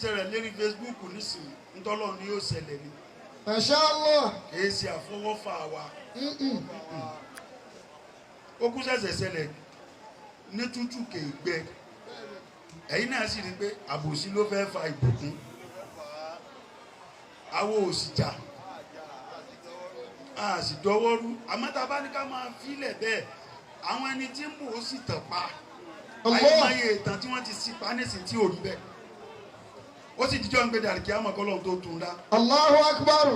ṣẹlẹ̀ lérí Facebook nísìnyí ntọ́lọ́run ni yóò ṣẹlẹ̀ ni. Mashallah. kìí ṣe àfọwọ́fà wa. ó kú ṣẹ̀ṣẹ̀ ṣẹlẹ̀ ní tútù kéègbé ẹ̀yin náà sì rí i pé àbòsí ló fẹ́ fa ìbùkún àwọn òsìjà a sì dọwọ́rú àmọ́ tá a bá ní ká máa filẹ̀ bẹ́ẹ̀ àwọn ẹni tí ń bò ó sì tàn pa àyèmáyé ìtàn tí wọ́n ti sì pa nísìnyí tí ò rí bẹ́ẹ̀ ó sì dijọ́ ń gbé dàrí kí á mọ̀ kọ́ lóhun tó tún dá. Allahu Akbar.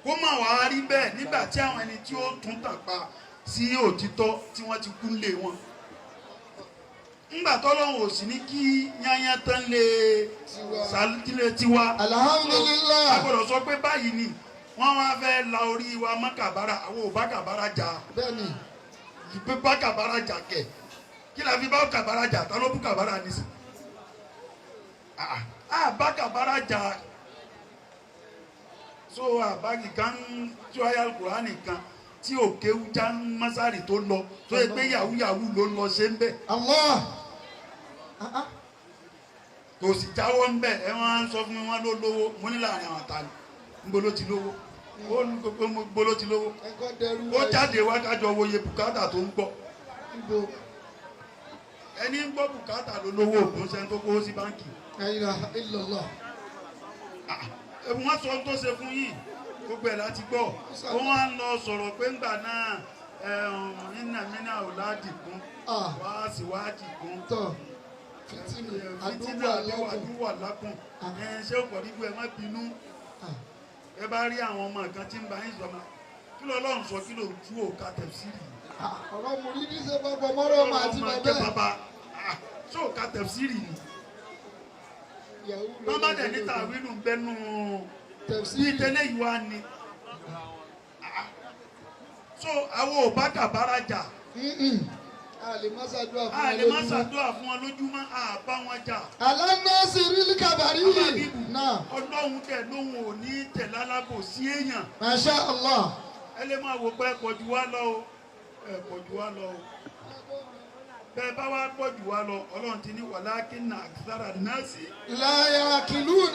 kó mà wá rí bẹ́ẹ̀ nígbà tí àwọn ẹni tí ó tún tàn pa sí òtítọ́ tí wọ́n ti kú lé wọn. ńgbà tọ́lọ́hun ò sí ní kí yányán tán lè sàlítìlẹ̀ tiwa. Alhamdulillah. a gbọ́dọ̀ sọ pé báyìí ni wọ́n wá fẹ́ la orí wa mọ́ kàbára àwọn ò bá kàbára jà. Bẹ́ẹ̀ni. ìpè bá kàbára jà kẹ̀ kí la fi bá kàbára jà tá ló bú kàbára nísìn. bá kàbára jà so àbági kan tí wáyà Kùránì kan tí òkè wújà mọ́sárì tó lọ tó yẹ pé yahoo ló lọ ṣe ń bẹ̀. Allah. kò sì jáwọ́ ń bẹ̀ ẹ wọ́n á sọ fún mi wọ́n ló lówó mo ní láàrin àwọn àtàlù ńgbó ló ti lówó ó ní gbogbo ló ti lówó ó jáde wá kájọ wòye bùkátà tó ń gbọ́ ẹni ń gbọ́ bùkátà ló lówó ògùn sẹ́ni tó kówó sí báńkì. La ilaha illallah. wọ́n sọ tó ṣe fún yìí gbogbo ẹ̀ láti gbọ́ wọ́n á lọ sọ̀rọ̀ pé ńgbà náà nínà mínà ò ládìkún wá sí wá dìkún fitina àdúwà lákùn ṣé ó kọ̀rí gbé ẹ má bínú ẹ bá rí àwọn ọmọ kan tí ń bá yín sọmọ kí ló lọ́run sọ kí ló tú òkà tẹ̀síìrì. ọ̀rọ̀ mo rí ní ṣe bàbá mọ́rọ́ ọmọ àti bàbá ẹ̀ ṣé òkà tẹ̀síìrì ni. bàbá dẹ̀ níta àwínú bẹ́nu bí tẹ́lẹ̀ yìí wá ni. so àwọn ò bá kàbára jà. a lè má ṣàdúrà fún wọn lójúmọ́ àbá wọn jà. alánà sírílì kàbàrí yìí náà. ọlọ́run tẹ̀ lóhun ò ní tẹ̀lé alábò sí èèyàn. Masha Allah. ẹ lè máa wò pé ẹ pọ̀jù wá lọ o ẹ pọ̀jù wá lọ o bẹ́ẹ̀ bá wá pọ̀jù wá lọ ọlọ́run ti ní walakinna akthara nasi la yaqilun.